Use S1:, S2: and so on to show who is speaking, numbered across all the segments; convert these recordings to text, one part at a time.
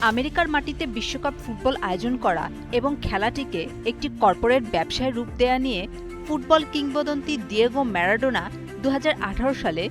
S1: আমেরিকার মাটিতে বিশ্বকাপ ফুটবল আয়োজন করা এবং খেলাটিকে একটি কর্পোরেট ব্যবসায় রূপ দেয়া নিয়ে ফুটবল কিংবদন্তি দিয়েগো ম্যারাডোনা ২০১৮ সালে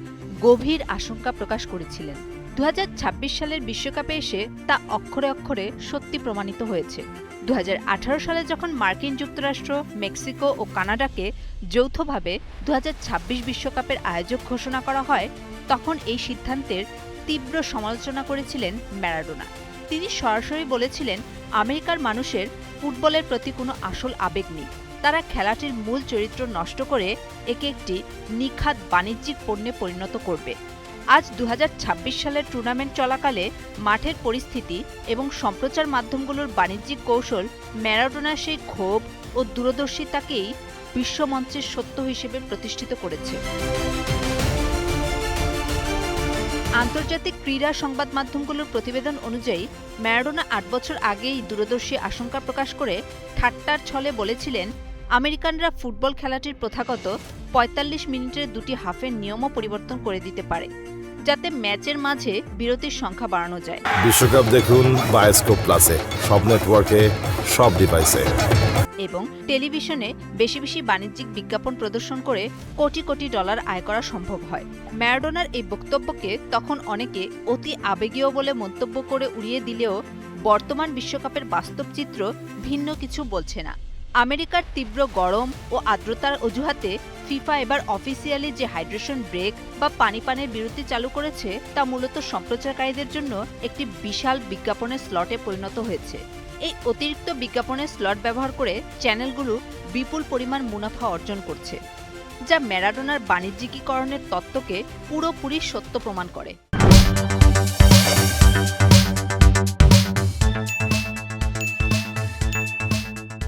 S1: গভীর আশঙ্কা প্রকাশ করেছিলেন। ২০২৬ সালের বিশ্বকাপে এসে তা অক্ষরে অক্ষরে সত্যি প্রমাণিত হয়েছে। ২০১৮ সালে যখন মার্কিন যুক্তরাষ্ট্র, মেক্সিকো ও কানাডাকে যৌথভাবে ২০২৬ বিশ্বকাপের আয়োজক ঘোষণা করা হয়, তখন এই সিদ্ধান্তের তীব্র সমালোচনা করেছিলেন ম্যারাডোনা। তিনি সরাসরি বলেছিলেন, আমেরিকার মানুষের ফুটবলের প্রতি কোনো আসল আবেগ নেই। তারা খেলাটির মূল চরিত্র নষ্ট করে একে একটি নিখাত বাণিজ্যিক পণ্যে পরিণত করবে। আজ ২০২৬ সালের টুর্নামেন্ট চলাকালে মাঠের পরিস্থিতি এবং সম্প্রচার মাধ্যমগুলোর বাণিজ্যিক কৌশল ম্যারাডোনার সেই ক্ষোভ ও দূরদর্শিতাকেই বিশ্বমঞ্চের সত্য হিসেবে প্রতিষ্ঠিত করেছে। আন্তর্জাতিক ক্রীড়া সংবাদ মাধ্যমগুলোর প্রতিবেদন অনুযায়ী ম্যারাডোনা ৮ বছর আগেই দূরদর্শী আশঙ্কা প্রকাশ করে ঠাট্টার ছলে বলেছিলেন, আমেরিকানরা ফুটবল খেলাটির প্রথাগত ৪৫ মিনিটের দুটি হাফের নিয়মও পরিবর্তন করে দিতে পারে, যাতে ম্যাচের মাঝে বিরতির সংখ্যা বাড়ানো যায়।
S2: বিশ্বকাপ দেখুন বায়োস্কোপ প্লাসে, সব নেটওয়ার্কে, সব ডিভাইসে।
S1: এবং টেলিভিশনে বেশি বেশি বাণিজ্যিক বিজ্ঞাপন প্রদর্শন করে কোটি কোটি ডলার আয় করা সম্ভব হয়। ম্যারাডোনার এই বক্তব্যকে তখন অনেকে অতি আবেগীয় বলে মন্তব্য করে উড়িয়ে দিলেও বর্তমান বিশ্বকাপের বাস্তব চিত্র ভিন্ন কিছু বলছে না। আমেরিকার তীব্র গরম ও আর্দ্রতার অজুহাতে ফিফা এবার অফিসিয়ালি যে হাইড্রেশন ব্রেক বা পানি পানের বিরতি চালু করেছে, তা মূলত সম্প্রচারকারীদের জন্য একটি বিশাল বিজ্ঞাপনের স্লটে পরিণত হয়েছে। এই অতিরিক্ত বিজ্ঞাপনের স্লট ব্যবহার করে চ্যানেলগুলো বিপুল পরিমাণ মুনাফা অর্জন করছে, যা ম্যারাডোনার বাণিজ্যিকীকরণের তত্ত্বকে পুরোপুরি সত্য প্রমাণ করে।